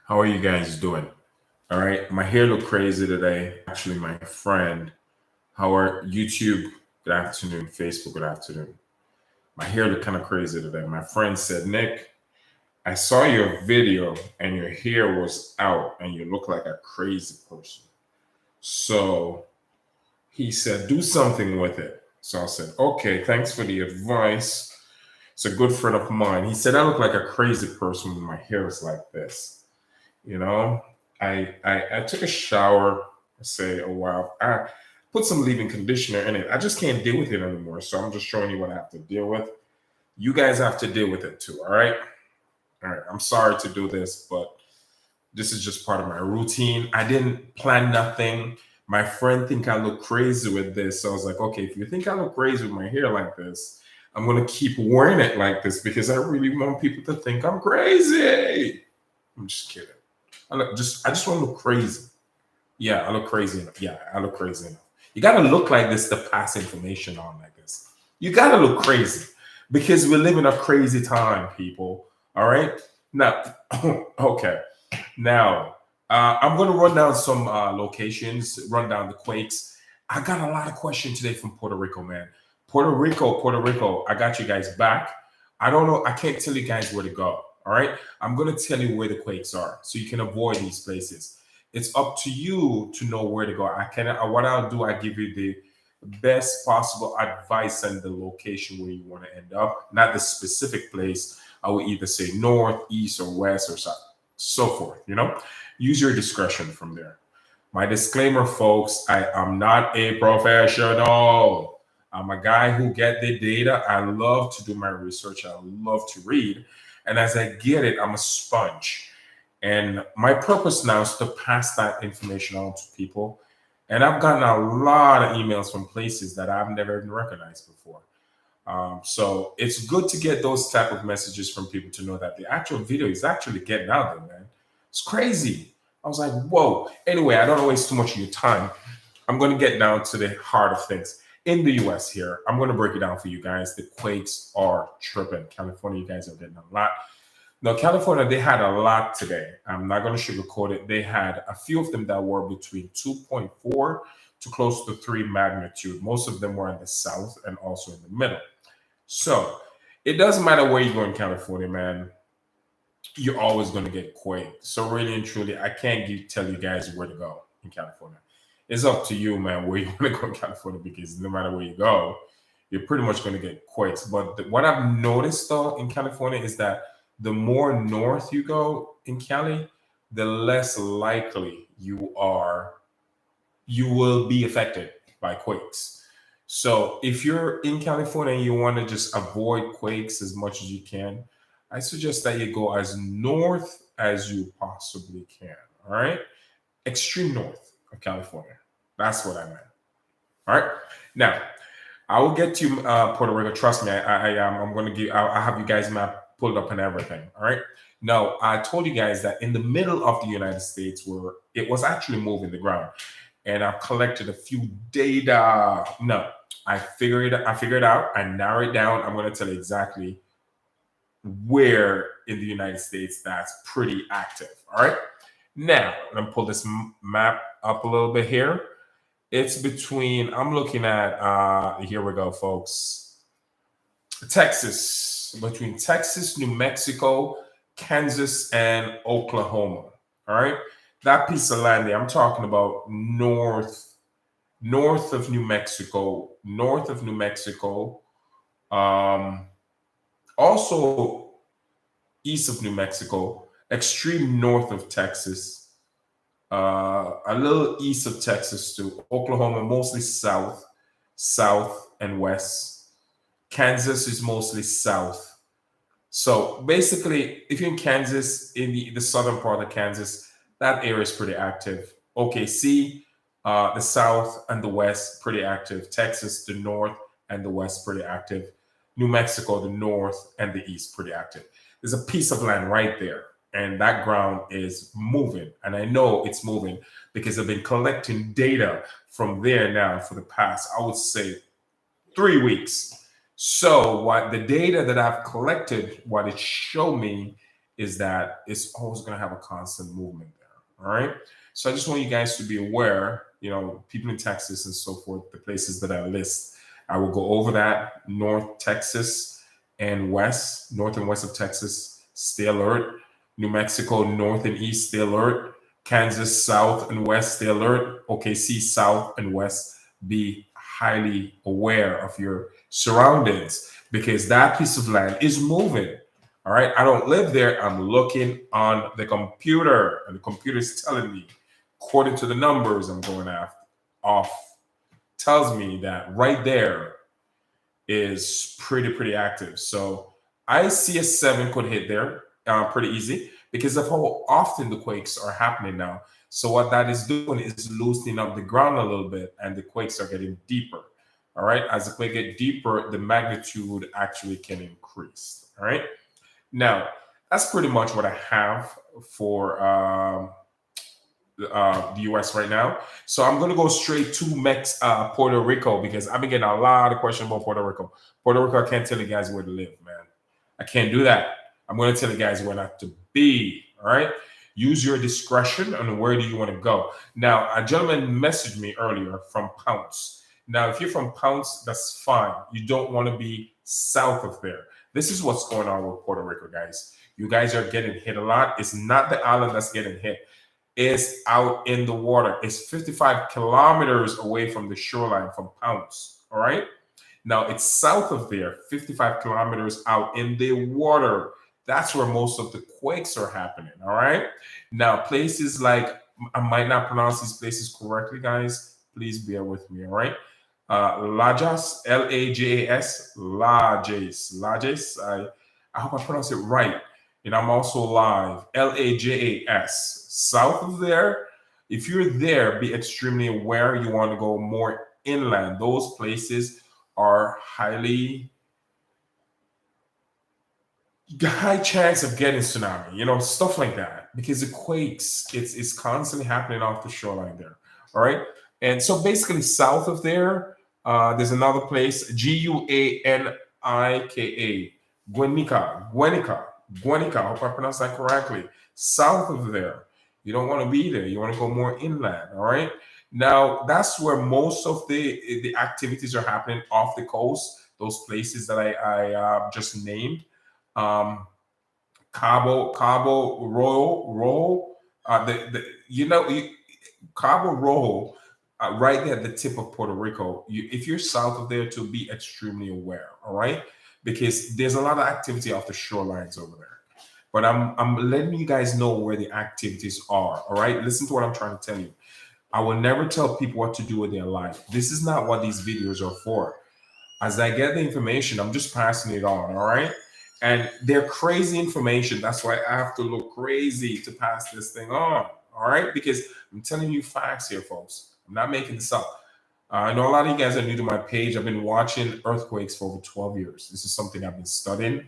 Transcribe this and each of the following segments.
How are you guys doing? All right, my hair look crazy today. Actually, my friend, how are YouTube? Good afternoon, Facebook. Good afternoon. My hair look kind of crazy today. My friend said, Nick, I saw your video and your hair was out and you look like a crazy person. So he said, do something with it. So I said, okay, thanks for the advice. It's a good friend of mine. He said, I look like a crazy person when my hair is like this. You know, I took a shower, say a while. I put some leave-in conditioner in it. I just can't deal with it anymore. So I'm just showing you what I have to deal with. You guys have to deal with it too. All right. All right. I'm sorry to do this, but this is just part of my routine. I didn't plan nothing. My friend think I look crazy with this. So I was like, okay, if you think I look crazy with my hair like this, I'm gonna keep wearing it like this because I really want people to think I'm crazy. I'm just kidding. I just want to look crazy. Yeah, I look crazy enough. Yeah, I look crazy enough. You gotta look like this to pass information on like this. You gotta look crazy because we live in a crazy time, people. All right. Now, okay. Now, I'm gonna run down some locations, run down the quakes. I got a lot of questions today from Puerto Rico, man. Puerto Rico. I got you guys back. I don't know. I can't tell you guys where to go. All right. I'm gonna tell you where the quakes are, so you can avoid these places. It's up to you to know where to go. I can. What I'll do, I give you the best possible advice and the location where you want to end up, not the specific place. I will either say north, east, or west, or south, so forth. Use your discretion from there. My disclaimer, folks: I am not a professional. I'm a guy who get the data. I love to do my research. I love to read, and as I get it, I'm a sponge. And my purpose now is to pass that information on to people. And I've gotten a lot of emails from places that I've never even recognized before. So it's good to get those type of messages from people to know that the actual video is actually getting out there, man. It's crazy. I was like, whoa. Anyway, I don't want to waste too much of your time. I'm going to get down to the heart of things. In the US here, I'm going to break it down for you guys. The quakes are tripping. California, you guys are getting a lot. Now, California, they had a lot today. I'm not going to sugarcoat it. They had a few of them that were between 2.4 to close to 3 magnitude. Most of them were in the south and also in the middle. So it doesn't matter where you go in California, man. You're always going to get quaked. So really and truly, I can't tell you guys where to go in California. It's up to you, man, where you want to go in California, because no matter where you go, you're pretty much going to get quakes. But what I've noticed though in California is that the more north you go in Cali, the less likely you will be affected by quakes. So if you're in California and you want to just avoid quakes as much as you can, I suggest that you go as north as you possibly can. All right, extreme north of California. That's what I meant. All right. Now I will get to Puerto Rico. Trust me. I'm going to give. I have you guys map pulled up and everything. All right. Now I told you guys that in the middle of the United States, where it was actually moving the ground, and I've collected a few data. No, I figured it out. I narrowed it down. I'm going to tell you exactly where in the United States that's pretty active. All right. Now let me pull this map up a little bit here. It's between. I'm looking at. Here we go, folks. Texas, between Texas, New Mexico, Kansas, and Oklahoma. All right, that piece of land there. I'm talking about north of New Mexico, Um, also east of New Mexico, extreme north of Texas, a little east of Texas too. Oklahoma, mostly south and west. Kansas is mostly south. So basically, if you're in Kansas, in the southern part of Kansas, that area is pretty active. OKC, the south and the west, pretty active. Texas, the north and the west, pretty active. New Mexico, the north and the east, pretty active. There's a piece of land right there, and that ground is moving. And I know it's moving because I've been collecting data from there now for the past, I would say, 3 weeks. So what the data that I've collected, what it showed me is that it's always going to have a constant movement there. All right. So I just want you guys to be aware, people in Texas and so forth, the places that I list. I will go over that. North Texas and west, north and west of Texas, stay alert. New Mexico, north and east, stay alert. Kansas, south and west, stay alert. OKC, south and west, be highly aware of your surroundings because that piece of land is moving. All right. I don't live there. I'm looking on the computer, and the computer is telling me, according to the numbers I'm going off, tells me that right there is pretty active. So I see a 7 could hit there pretty easy because of how often the quakes are happening now. So what that is doing is loosening up the ground a little bit, and the quakes are getting deeper. All right. As the quake get deeper, the magnitude actually can increase. All right. Now, that's pretty much what I have for the US right now. So I'm going to go straight to Puerto Rico because I've been getting a lot of questions about Puerto Rico. Puerto Rico, I can't tell you guys where to live, man. I can't do that. I'm going to tell you guys where not to be. All right. Use your discretion on where do you want to go. Now, a gentleman messaged me earlier from Pounce. Now, if you're from Pounce, that's fine. You don't want to be south of there. This is what's going on with Puerto Rico, guys. You guys are getting hit a lot. It's not the island that's getting hit. It's out in the water. It's 55 kilometers away from the shoreline from Pounce. All right. Now, it's south of there, 55 kilometers out in the water. That's where most of the quakes are happening. All right. Now, places like, I might not pronounce these places correctly, guys. Please bear with me. All right. Lajas, Lajas, Lajas. I hope I pronounce it right. And I'm also live, Lajas. South of there, if you're there, be extremely aware. You want to go more inland. Those places are high chance of getting tsunami, stuff like that, because the quakes, it's constantly happening off the shoreline there. All right. And so basically south of there, there's another place, Guanika, Guanica. I hope I pronounced that correctly. South of there, you don't want to be there. You want to go more inland. All right. Now that's where most of the activities are happening off the coast. Those places that I just named, Cabo Rojo, Cabo Rojo. Right there at the tip of Puerto Rico. If you're south of there, to be extremely aware, all right? Because there's a lot of activity off the shorelines over there. But I'm letting you guys know where the activities are, all right? Listen to what I'm trying to tell you. I will never tell people what to do with their life. This is not what these videos are for. As I get the information, I'm just passing it on, all right? And they're crazy information. That's why I have to look crazy to pass this thing on, all right? Because I'm telling you facts here, folks. I'm not making this up. I know a lot of you guys are new to my page. I've been watching earthquakes for over 12 years. This is something I've been studying.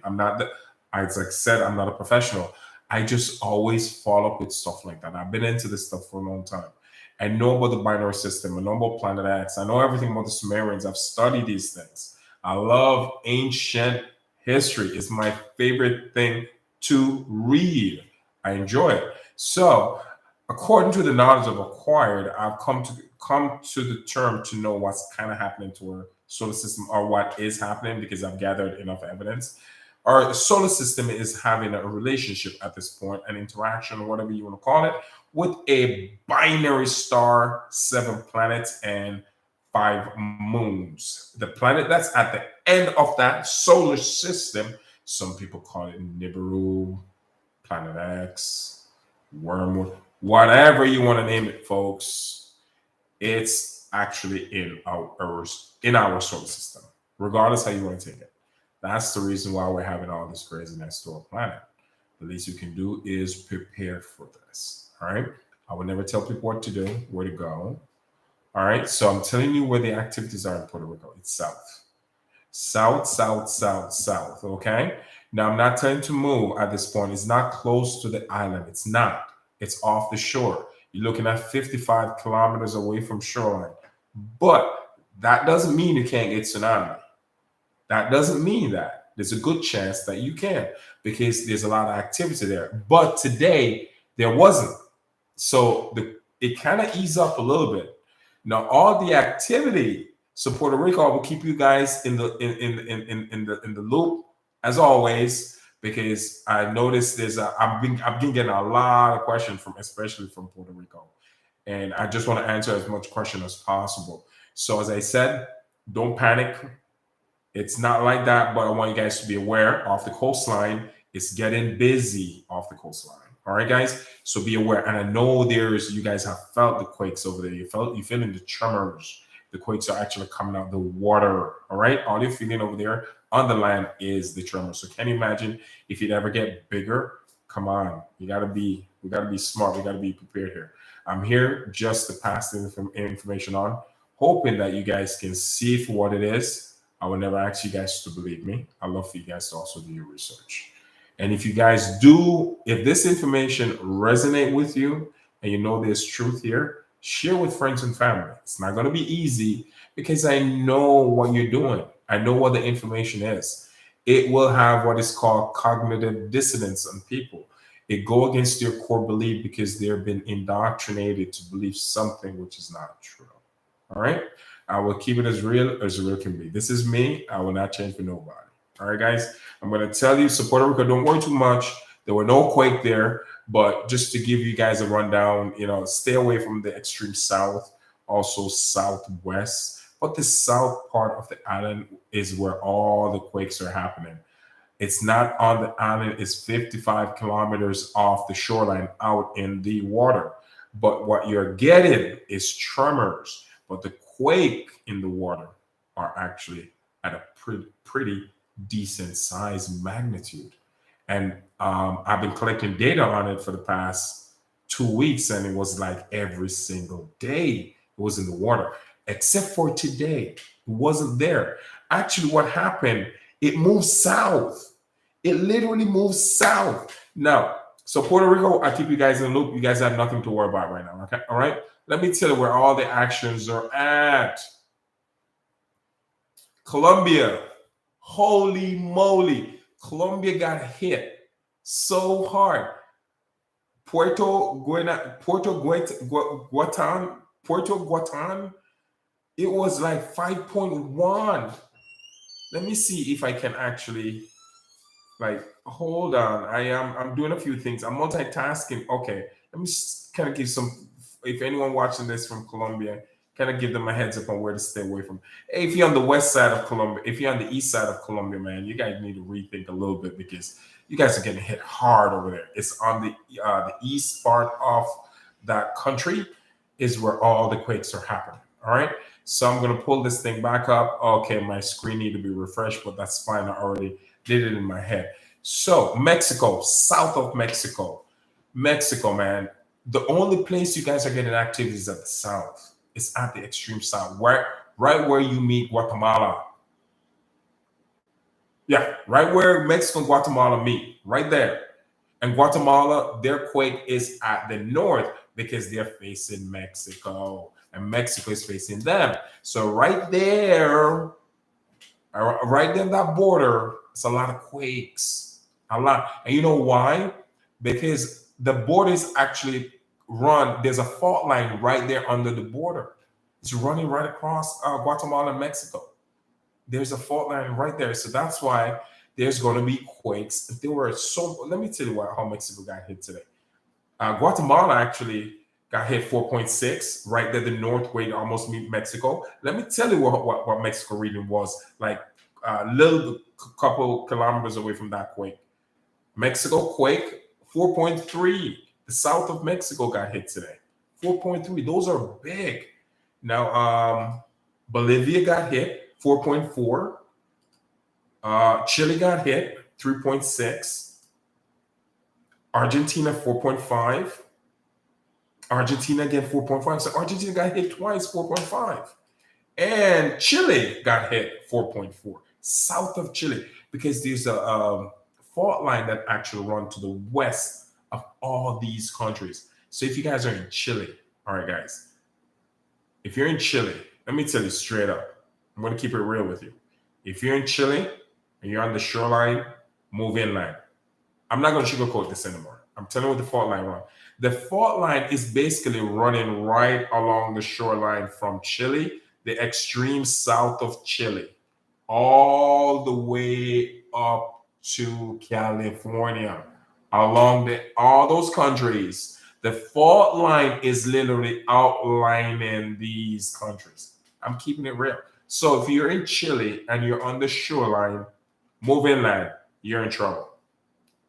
As I said, I'm not a professional. I just always follow up with stuff like that. I've been into this stuff for a long time. I know about the binary system. I know about Planet X. I know everything about the Sumerians. I've studied these things. I love ancient history. It's my favorite thing to read. I enjoy it. So, according to the knowledge I've acquired, I've come to the term to know what's kind of happening to our solar system, or what is happening, because I've gathered enough evidence. Our solar system is having a relationship at this point, an interaction, whatever you want to call it, with a binary star, 7 planets, and 5 moons. The planet that's at the end of that solar system, some people call it Nibiru, Planet X, Wormwood, whatever you want to name it, folks. It's actually in our solar system, regardless how you want to take it. That's the reason why we're having all this craziness to our planet. The least you can do is prepare for this. All right. I will never tell people what to do, where to go. All right. So I'm telling you where the activities are in Puerto Rico. It's south. South, south, south, south. Okay. Now I'm not telling you to move at this point. It's not close to the island. It's not. It's off the shore. You're looking at 55 kilometers away from shoreline. But that doesn't mean you can't get tsunami. That doesn't mean that. there's a good chance that you can, because there's a lot of activity there. But today there wasn't. So it kind of eased up a little bit. Now all the activity, so Puerto Rico will keep you guys in the loop as always, because I noticed I've been getting a lot of questions from, especially from Puerto Rico, and I just want to answer as much question as possible. So as I said, don't panic. It's not like that, but I want you guys to be aware off the coastline. It's getting busy off the coastline. All right, guys. So be aware. And I know you guys have felt the quakes over there. You're feeling the tremors. The quakes are actually coming out of the water. All right. All you're feeling over there on the land is the tremors. So can you imagine if it ever get bigger? Come on. We gotta be smart. We gotta be prepared here. I'm here just to pass the information on, hoping that you guys can see for what it is. I will never ask you guys to believe me. I love for you guys to also do your research. And if you guys do, if this information resonate with you and you know there's truth here, share with friends and family. It's not going to be easy, because I know what you're doing. I know what the information is. It will have what is called cognitive dissonance on people. It go against your core belief because they've been indoctrinated to believe something which is not true. All right. I will keep it as real can be. This is me. I will not change for nobody. All right, guys. I'm going to tell you, so Puerto Rico, don't worry too much. There were no quake there, but just to give you guys a rundown, stay away from the extreme south, also southwest. But the south part of the island is where all the quakes are happening. It's not on the island. It's 55 kilometers off the shoreline out in the water. But what you're getting is tremors. But the quake in the water are actually at a pretty decent size magnitude. And I've been collecting data on it for the past 2 weeks, and it was like every single day it was in the water, except for today. It wasn't there. Actually, what happened, it moved south. It literally moved south. Now, so Puerto Rico, I keep you guys in the loop. You guys have nothing to worry about right now. Okay. All right. Let me tell you where all the actions are at. Colombia. Holy moly. Colombia got hit so hard. Puerto Guatan, it was like 5.1. Let me see if I can actually, hold on. I'm doing a few things. I'm multitasking. Okay. Let me kind of give some, if anyone watching this from Colombia, kind of give them a heads up on where to stay away from. Hey, if you're on the west side of Colombia, if you're on the east side of Colombia, man, you guys need to rethink a little bit, because you guys are getting hit hard over there. It's on the east part of that country is where all the quakes are happening. All right. So I'm going to pull this thing back up. Okay. My screen need to be refreshed, but that's fine. I already did it in my head. So Mexico, south of Mexico, man, the only place you guys are getting activity is at the south. It's at the extreme south, right where you meet Guatemala. Yeah, right where Mexico and Guatemala meet, right there. And Guatemala, their quake is at the north because they're facing Mexico, and Mexico is facing them. So right there in that border, it's a lot of quakes, a lot. And you know why? Because the border is actually there's a fault line right there under the border. It's running right across Guatemala and Mexico. There's a fault line right there. So that's why there's going to be quakes. Let me tell you how Mexico got hit today. Guatemala actually got hit 4.6 right there, the north where it almost meet Mexico. Let me tell you what Mexico region was like, little couple kilometers away from that quake. Mexico quake 4.3. The south of Mexico got hit today. 4.3. Those are big. Now, Bolivia got hit 4.4. Chile got hit 3.6. Argentina 4.5. Argentina again 4.5. So Argentina got hit twice, 4.5. And Chile got hit 4.4. South of Chile, because there's a fault line that actually runs to the west of all these countries. So if you guys are in Chile, all right, guys, if you're in Chile, let me tell you straight up, I'm going to keep it real with you. If you're in Chile and and you're on the shoreline, move inland. I'm not going to sugarcoat this anymore. I'm telling you what the fault line runs. The fault line is basically running right along the shoreline from Chile, the extreme south of Chile, all the way up to California, along all those countries. The fault line is literally outlining these countries. I'm keeping it real. So if you're in Chile and you're on the shoreline, move inland, you're in trouble.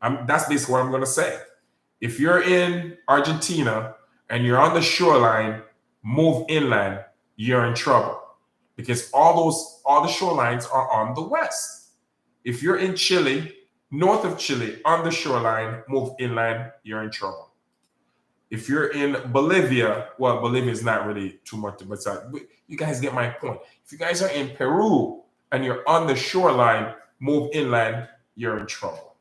That's basically what I'm going to say. If you're in Argentina and you're on the shoreline, move inland, you're in trouble because all the shorelines are on the west. If you're in Chile, north of Chile, on the shoreline, move inland, you're in trouble. If you're in Bolivia, well, Bolivia is not really too much, but you guys get my point. If you guys are in Peru and you're on the shoreline, move inland, you're in trouble.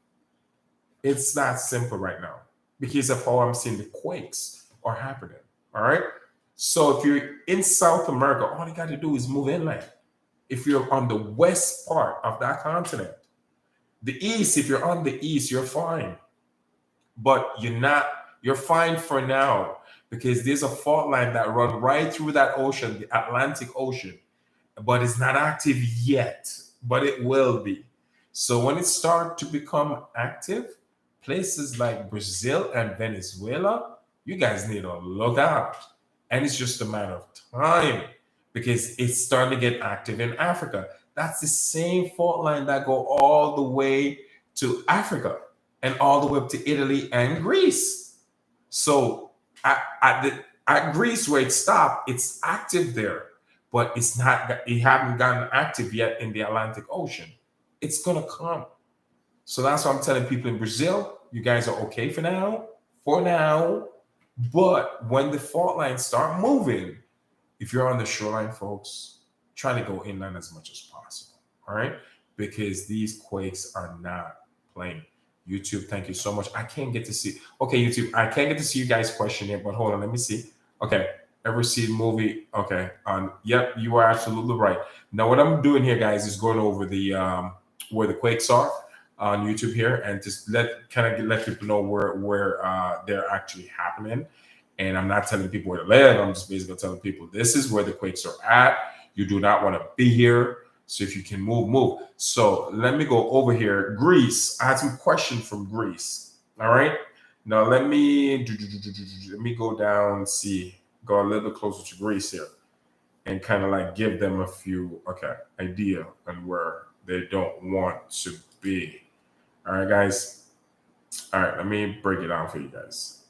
It's not simple right now because of how I'm seeing the quakes are happening. All right. So if you're in South America, all you got to do is move inland. If you're on the west part of that continent, the east, if you're on the east, you're fine. But you're fine for now because there's a fault line that runs right through that ocean, the Atlantic Ocean, but it's not active yet, but it will be. So when it starts to become active, places like Brazil and Venezuela, you guys need to look out. And it's just a matter of time because it's starting to get active in Africa. That's the same fault line that go all the way to Africa and all the way up to Italy and Greece. So at Greece where it stopped, it's active there, but it haven't gotten active yet in the Atlantic Ocean. It's gonna come. So that's why I'm telling people in Brazil, you guys are okay for now. But when the fault lines start moving, if you're on the shoreline, folks, try to go inland as much as possible. All right? Because these quakes are not playing. YouTube, thank you so much. I can't get to see. Okay, YouTube, I can't get to see you guys' question yet, but hold on, let me see. Okay, ever see the movie? Okay, yep, you are absolutely right. Now, what I'm doing here, guys, is going over the where the quakes are on YouTube here, and just let people know where they're actually happening. And I'm not telling people where to live. I'm just basically telling people this is where the quakes are at. You do not want to be here. So if you can move. So let me go over here. Greece. I had some questions from Greece. All right. Now let me go down. Go a little bit closer to Greece here, and kind of like give them a few idea on where they don't want to be. All right, guys. All right. Let me break it down for you guys.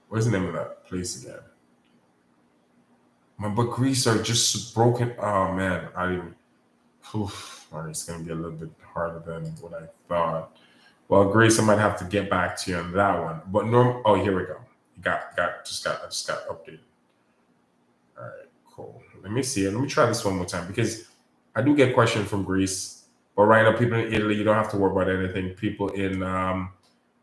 What's the name of that place again? But Greece are just broken. Oh man, it's gonna be a little bit harder than what I thought. Well, Greece, I might have to get back to you on that one. But here we go. I just got updated. All right, cool. Let me see it. Let me try this one more time because I do get questions from Greece. But right now, people in Italy, you don't have to worry about anything. People in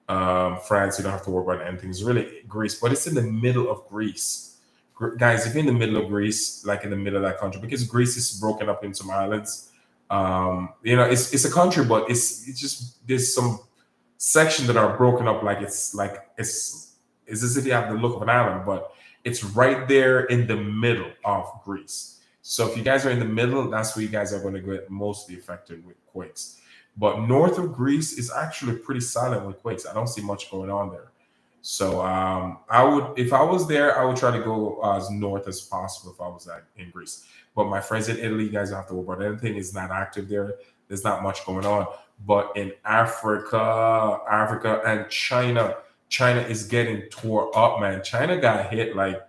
France, you don't have to worry about anything. It's really Greece, but it's in the middle of Greece. Guys, if you're in the middle of Greece, like in the middle of that country, because Greece is broken up into some islands, it's a country, but it's just there's some sections that are broken up it's as if you have the look of an island, but it's right there in the middle of Greece. So if you guys are in the middle, that's where you guys are going to get mostly affected with quakes. But north of Greece is actually pretty silent with quakes. I don't see much going on there. So if I was there, I would try to go as north as possible if I was in Greece. But my friends in Italy, you guys don't have to worry about anything. It's not active there. There's not much going on. But in Africa and China is getting tore up, man. China got hit like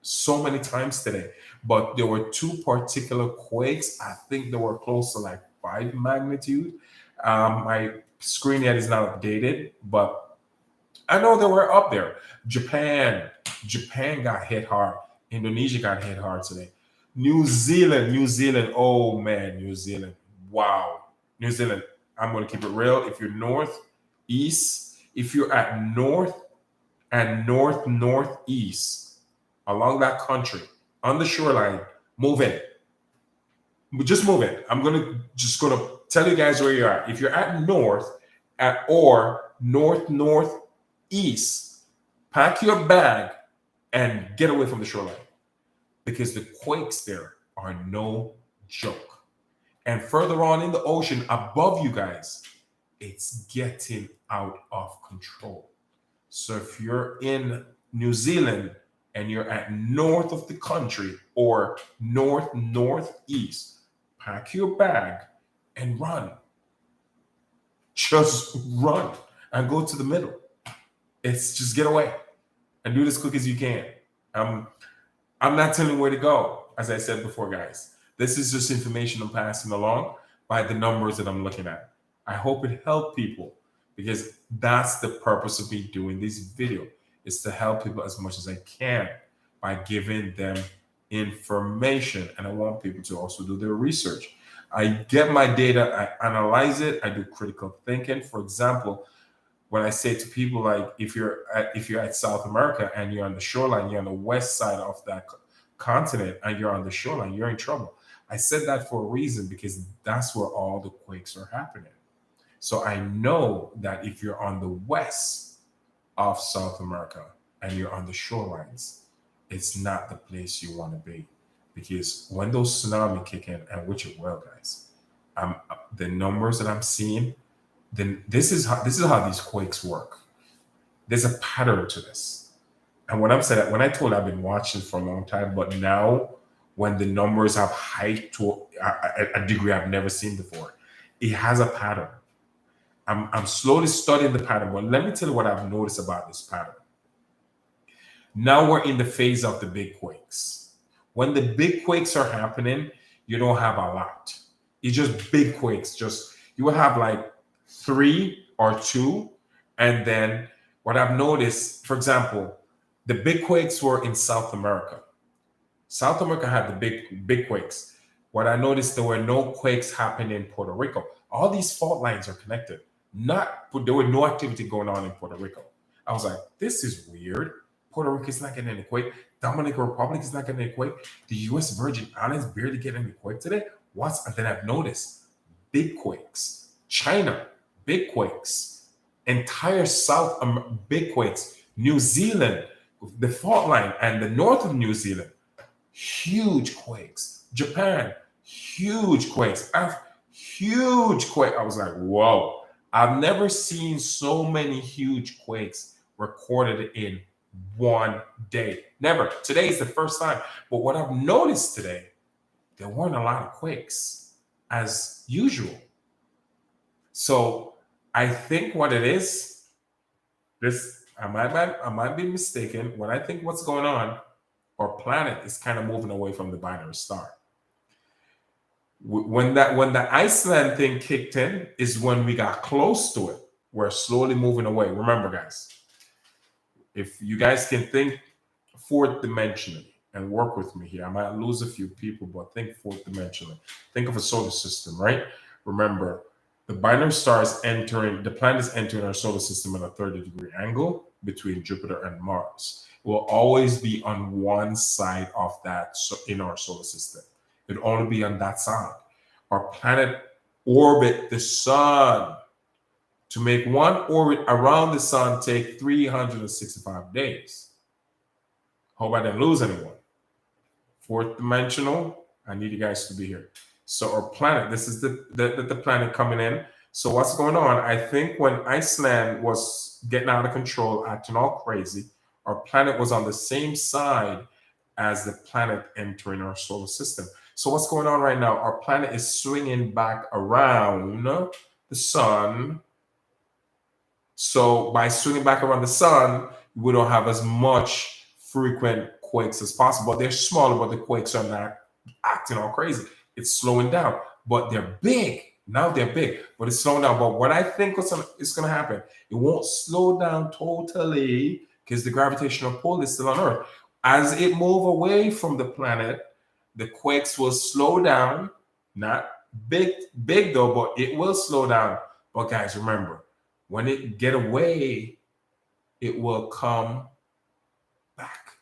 so many times today. But there were two particular quakes. I think they were close to like 5 magnitude. My screen yet is not updated, but I know they were up there. Japan got hit hard. Indonesia got hit hard today. New Zealand. Oh man, New Zealand. Wow. New Zealand. I'm going to keep it real. If you're northeast, if you're at north and northeast along that country on the shoreline, move in. Just move it. I'm just gonna tell you guys where you are. If you're at north or northeast, pack your bag and get away from the shoreline because the quakes there are no joke. And further on in the ocean above you guys, it's getting out of control. So if you're in New Zealand and you're at north of the country or northeast, pack your bag and run. Just run and go to the middle. It's just get away and do this quick as you can. I'm not telling you where to go, as I said before, guys. This is just information I'm passing along by the numbers that I'm looking at. I hope it helped people because that's the purpose of me doing this video, is to help people as much as I can by giving them information. And I want people to also do their research. I get my data, I analyze it, I do critical thinking. For example, when I say to people, like, if you're at South America and you're on the shoreline, you're on the west side of that continent and you're on the shoreline, you're in trouble. I said that for a reason, because that's where all the quakes are happening. So I know that if you're on the west of South America and you're on the shorelines, it's not the place you want to be, because when those tsunami kick in, and which it will, guys, the numbers that I'm seeing, then this is how these quakes work. There's a pattern to this. And when I'm saying, when I told I've been watching for a long time, but now when the numbers have hiked to a degree I've never seen before, it has a pattern. I'm slowly studying the pattern, but let me tell you what I've noticed about this pattern. Now we're in the phase of the big quakes. When the big quakes are happening, you don't have a lot. It's just big quakes. Just, you will have like 3 or 2. And then what I've noticed, for example, the big quakes were in South America. South America had the big quakes. What I noticed, there were no quakes happening in Puerto Rico. All these fault lines are connected. There were no activity going on in Puerto Rico. I was like, this is weird. Puerto Rico is not getting any quake. Dominican Republic is not getting any quake. The U.S. Virgin Islands barely getting any quake today. And then I've noticed big quakes. China, big quakes. Entire South big quakes. New Zealand, the fault line and the north of New Zealand, huge quakes. Japan, huge quakes. Huge quake. I was like, whoa. I've never seen so many huge quakes recorded in one day. Never. Today is the first time. But what I've noticed today, there weren't a lot of quakes as usual. So I think what it is, I might be mistaken. When I think what's going on, our planet is kind of moving away from the binary star. When the Iceland thing kicked in is when we got close to it. We're slowly moving away. Remember, guys, if you guys can think fourth dimensionally and work with me here, I might lose a few people, but think fourth dimensionally. Think of a solar system, right? Remember, the binary star is entering, the planet is entering our solar system at a 30-degree angle between Jupiter and Mars. It will always be on one side of that in our solar system. It'll only be on that side. Our planet orbit the sun. To make one orbit around the sun take 365 days. Hope I didn't lose anyone. Fourth dimensional, I need you guys to be here. So our planet, this is the planet coming in. So what's going on? I think when Iceland was getting out of control, acting all crazy, our planet was on the same side as the planet entering our solar system. So what's going on right now? Our planet is swinging back around the sun. So by swinging back around the sun, we don't have as much frequent quakes as possible. They're smaller, but the quakes are not acting all crazy. It's slowing down, but they're big. Now they're big, but it's slowing down. But what I think is going to happen, it won't slow down totally because the gravitational pull is still on Earth. As it moves away from the planet, the quakes will slow down. Not big though, but it will slow down. But guys, remember, when it get away, it will come back.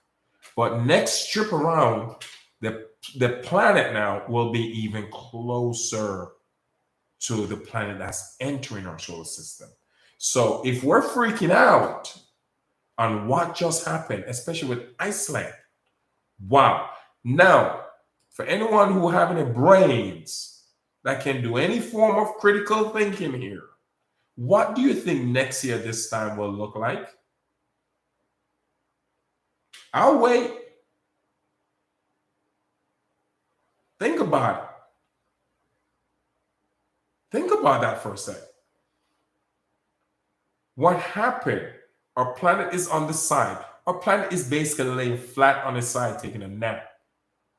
But next trip around, the the planet now will be even closer to the planet that's entering our solar system. So if we're freaking out on what just happened, especially with Iceland, wow. Now, for anyone who have any brains that can do any form of critical thinking here, what do you think next year this time will look like? I'll wait. Think about it. Think about that for a second. What happened? Our planet is on the side. Our planet is basically laying flat on its side, taking a nap.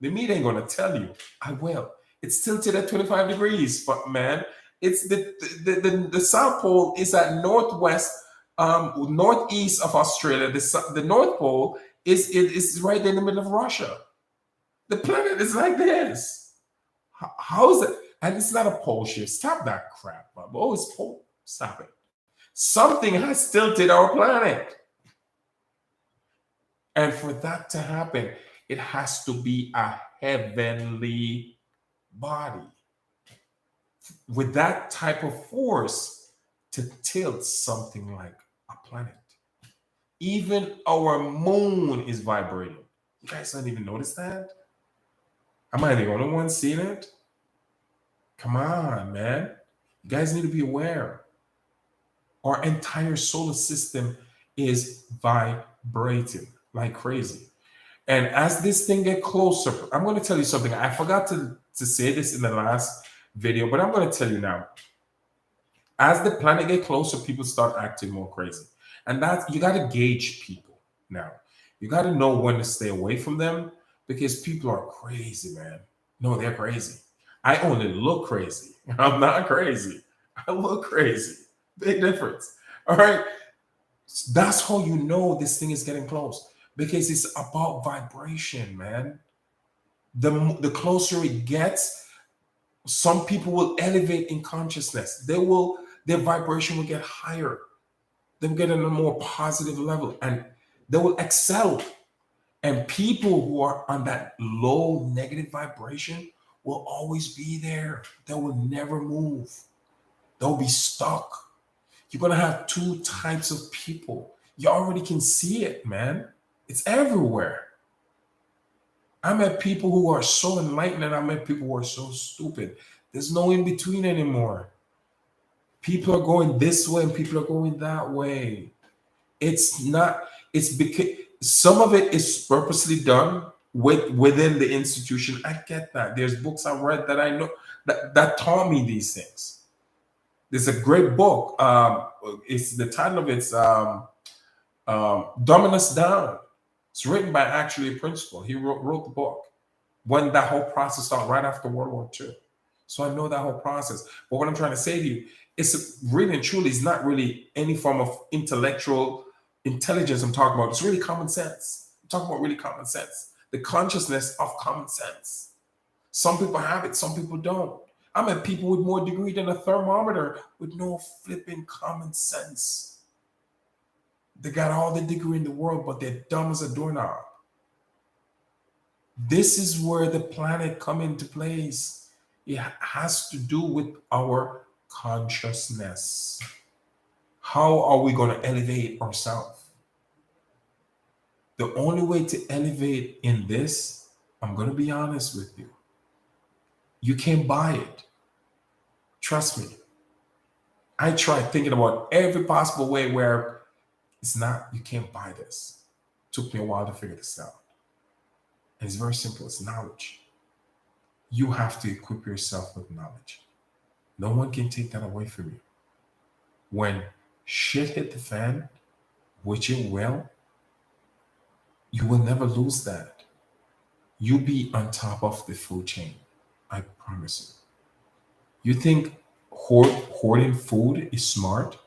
The media ain't gonna tell you. I will. It's tilted at 25 degrees, but man, it's the South Pole is at northwest, northeast of Australia. The North Pole is right in the middle of Russia. The planet is like this. How is it? And it's not a pole shift. Stop that crap, Bob. Oh, it's pole. Stop it. Something has tilted our planet. And for that to happen, it has to be a heavenly body with that type of force to tilt something like a planet. Even our moon is vibrating. You guys don't even notice that? Am I the only one seeing it? Come on, man. You guys need to be aware. Our entire solar system is vibrating like crazy. And as this thing gets closer, I'm going to tell you something. I forgot to say this in the last video, but I'm going to tell you now. As the planet gets closer, people start acting more crazy. And that you got to gauge people now. You got to know when to stay away from them because people are crazy, man. No, they're crazy. I only look crazy. I'm not crazy. I look crazy. Big difference. All right. So that's how you know this thing is getting close because it's about vibration, man. The closer it gets, some people will elevate in consciousness. Their vibration will get higher. They will get on a more positive level and they will excel. And people who are on that low negative vibration will always be there. They will never move. They'll be stuck. You're going to have two types of people. You already can see it, man. It's everywhere. I met people who are so enlightened and I met people who are so stupid. There's no in between anymore. People are going this way and people are going that way. It's because some of it is purposely done within the institution. I get that. There's books I read that I know that taught me these things. There's a great book. It's the title of it's Dumbing Us Down. It's written by actually a principal. He wrote the book when that whole process started right after World War II. So I know that whole process. But what I'm trying to say to you, it's really and truly, it's not really any form of intellectual intelligence I'm talking about. It's really common sense. I'm talking about really common sense. The consciousness of common sense. Some people have it, some people don't. I met people with more degree than a thermometer with no flipping common sense. They got all the degree in the world, but they're dumb as a doorknob. This is where the planet come into place. It has to do with our consciousness. How are we going to elevate ourselves? The only way to elevate in this, I'm going to be honest with you. You can't buy it. Trust me. I tried thinking about every possible way where it's not, you can't buy this. It took me a while to figure this out. And it's very simple. It's knowledge. You have to equip yourself with knowledge. No one can take that away from you. When shit hit the fan, which it will, you will never lose that. You'll be on top of the food chain. I promise you. You think hoarding food is smart?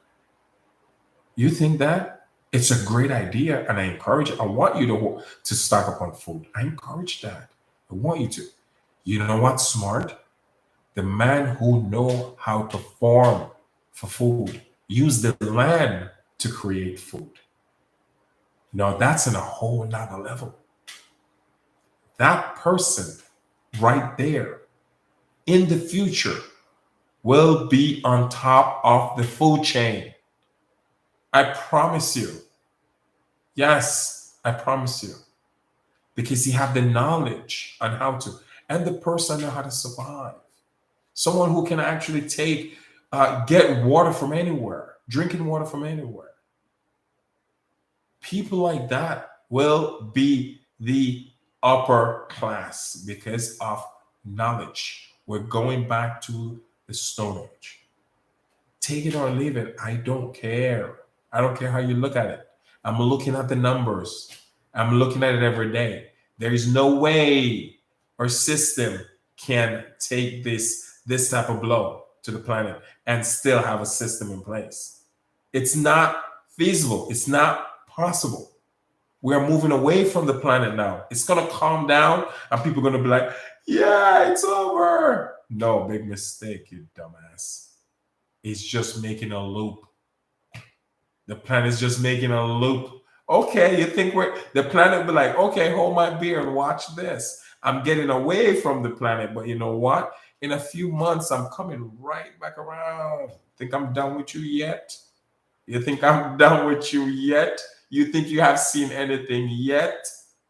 You think that? It's a great idea, and I encourage it. I want you to stock up on food. I encourage that. I want you to. You know what's smart? The man who know how to farm for food, use the land to create food. Now that's in a whole nother level. That person right there in the future will be on top of the food chain. I promise you. Yes, I promise you. Because you have the knowledge on how to, and the person know how to survive. Someone who can actually get water from anywhere, drinking water from anywhere. People like that will be the upper class because of knowledge. We're going back to the Stone Age. Take it or leave it. I don't care. I don't care how you look at it. I'm looking at the numbers. I'm looking at it every day. There is no way our system can take this type of blow to the planet and still have a system in place. It's not feasible. It's not possible. We are moving away from the planet now. It's going to calm down and people are going to be like, yeah, it's over. No, big mistake, you dumbass. It's just making a loop. The planet is just making a loop. Okay, you think the planet will be like, okay, hold my beer and watch this. I'm getting away from the planet, but you know what? In a few months, I'm coming right back around. Think I'm done with you yet? You think I'm done with you yet? You think you have seen anything yet?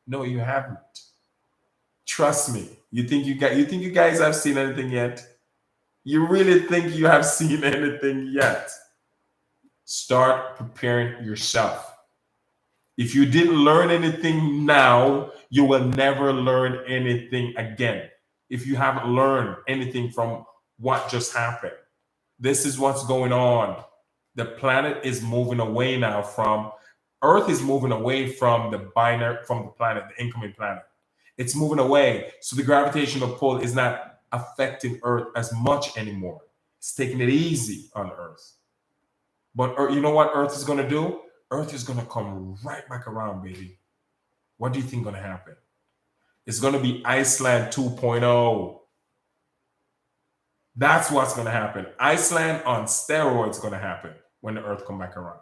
No, you haven't. Trust me. You think you guys have seen anything yet? You really think you have seen anything yet? Start preparing yourself. If you didn't learn anything now, you will never learn anything again. If you haven't learned anything from what just happened, this is what's going on. The planet is moving away now from Earth is moving away from the planet, the incoming planet. It's moving away. So the gravitational pull is not affecting Earth as much anymore. It's taking it easy on Earth. But you know what Earth is going to do? Earth is going to come right back around, baby. What do you think is going to happen? It's going to be Iceland 2.0. That's what's going to happen. Iceland on steroids is going to happen when the Earth come back around.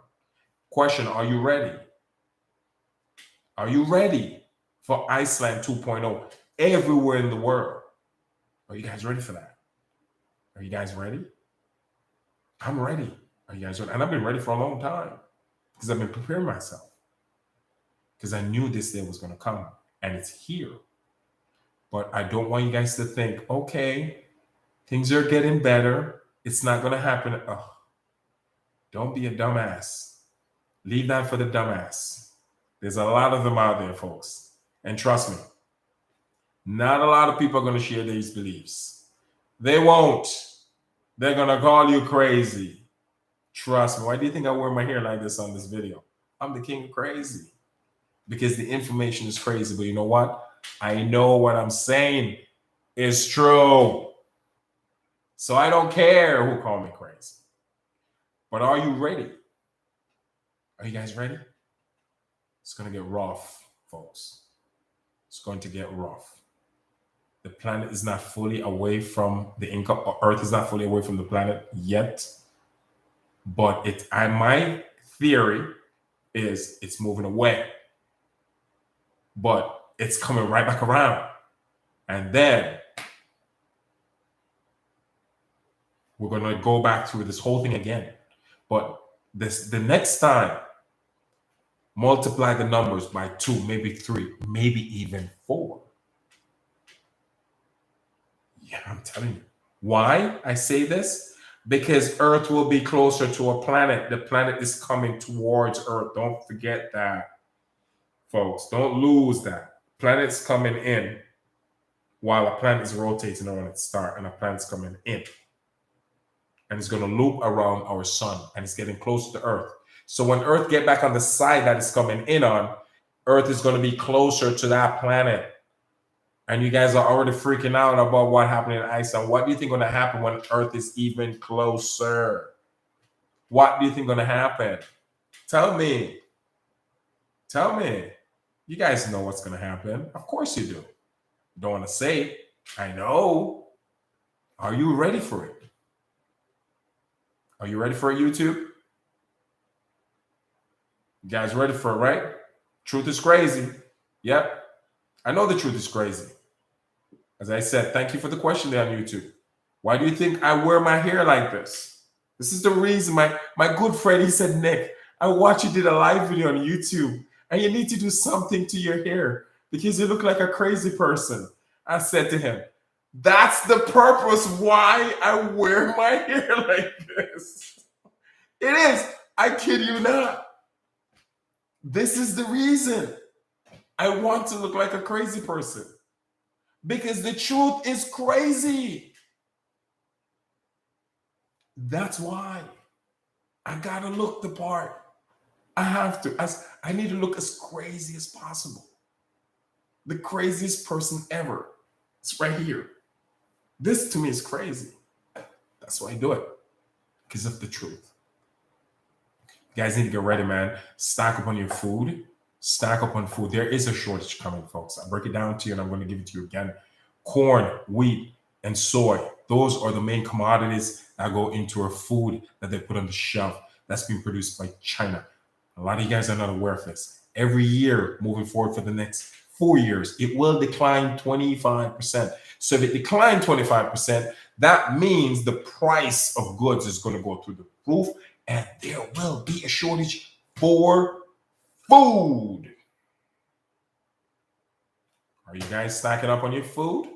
Question, are you ready? Are you ready for Iceland 2.0 everywhere in the world? Are you guys ready for that? Are you guys ready? I'm ready. Are you guys ready? And I've been ready for a long time because I've been preparing myself because I knew this day was going to come and it's here. But I don't want you guys to think, okay, things are getting better. It's not going to happen. Oh, don't be a dumbass. Leave that for the dumbass. There's a lot of them out there, folks. And trust me, not a lot of people are going to share these beliefs. They won't. They're going to call you crazy. Trust me. Why do you think I wear my hair like this on this video? I'm the king of crazy. Because the information is crazy. But you know what? I know what I'm saying is true. So I don't care who called me crazy. But are you ready? Are you guys ready? It's going to get rough, folks. It's going to get rough. The planet is not fully away from the income. Earth is not fully away from the planet yet. But my theory is it's moving away. But it's coming right back around. And then we're going to go back through this whole thing again. But the next time, multiply the numbers by 2, maybe 3, maybe even 4. Yeah, I'm telling you. Why I say this? Because Earth will be closer to a planet. The planet is coming towards Earth. Don't forget that, folks. Don't lose that. Planet's coming in while a planet is rotating around its star, and a planet's coming in. And it's going to loop around our sun, and it's getting closer to Earth. So when Earth get back on the side that it's coming in on, Earth is going to be closer to that planet. And you guys are already freaking out about what happened in Iceland. What do you think going to happen when Earth is even closer? What do you think going to happen? Tell me. Tell me. You guys know what's going to happen. Of course you do. Don't want to say it. I know. Are you ready for it? Are you ready for it, YouTube? You guys ready for it, right? Truth is crazy. Yep. I know the truth is crazy. As I said, thank you for the question there on YouTube. Why do you think I wear my hair like this? This is the reason. My good friend, he said, Nick, I watched you did a live video on YouTube and you need to do something to your hair because you look like a crazy person. I said to him, that's the purpose why I wear my hair like this. It is. I kid you not. This is the reason I want to look like a crazy person. Because the truth is crazy. That's why I gotta look the part. I have to. I need to look as crazy as possible. The craziest person ever. It's right here. This to me is crazy. That's why I do it. Because of the truth. You guys need to get ready, man. Stock up on your food. Stack up on food. There is a shortage coming, folks. I'll break it down to you and I'm going to give it to you again. Corn, wheat, and soy. Those are the main commodities that go into our food that they put on the shelf that's being produced by China. A lot of you guys are not aware of this. Every year, moving forward for the next 4 years, it will decline 25%. So if it declined 25%, that means the price of goods is going to go through the roof and there will be a shortage for food. Are you guys stacking up on your food?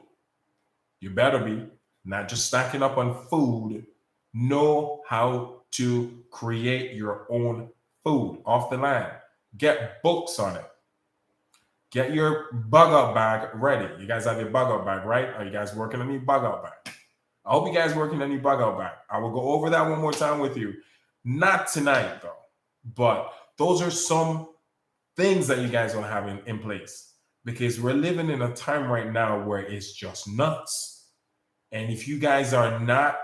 You better be. Not just stacking up on food. Know how to create your own food off the land. Get books on it. Get your bug out bag ready. You guys have your bug out bag, right? Are you guys working on your bug out bag? I hope you guys working on your bug out bag. I will go over that one more time with you. Not tonight, though. But those are some things that you guys want to have in place. Because we're living in a time right now where it's just nuts. And if you guys are not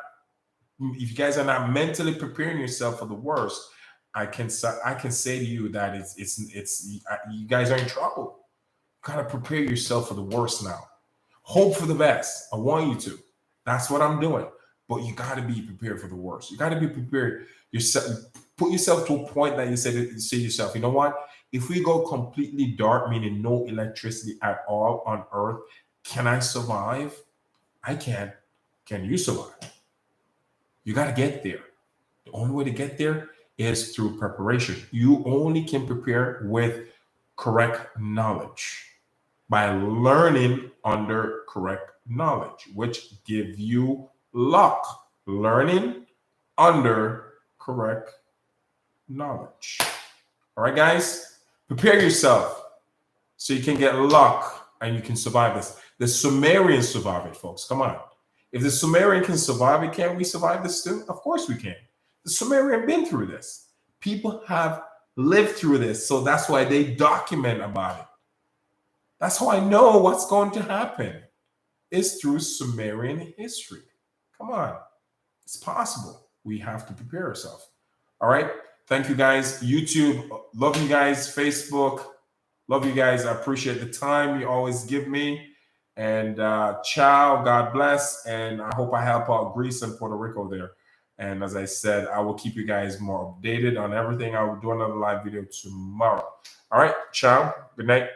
mentally preparing yourself for the worst, I can say to you that you guys are in trouble. You gotta prepare yourself for the worst now. Hope for the best. I want you to. That's what I'm doing. But you gotta be prepared for the worst. You gotta be prepared yourself. Put yourself to a point that you say to yourself, you know what? If we go completely dark, meaning no electricity at all on Earth, can I survive? I can. Can you survive? You got to get there. The only way to get there is through preparation. You only can prepare with correct knowledge by learning under correct knowledge, which give you luck. Learning under correct knowledge. All right, guys, prepare yourself so you can get luck and you can survive this. The Sumerians survived it, folks. Come on. If the Sumerian can survive it, can't we survive this too? Of course we can. The Sumerian been through this. People have lived through this, so that's why they document about it. That's how I know what's going to happen. It's through Sumerian history. Come on. It's possible. We have to prepare ourselves. All right. Thank you, guys. YouTube, love you guys. Facebook, love you guys. I appreciate the time you always give me. And ciao, God bless. And I hope I help out Greece and Puerto Rico there. And as I said, I will keep you guys more updated on everything. I will do another live video tomorrow. All right. Ciao. Good night.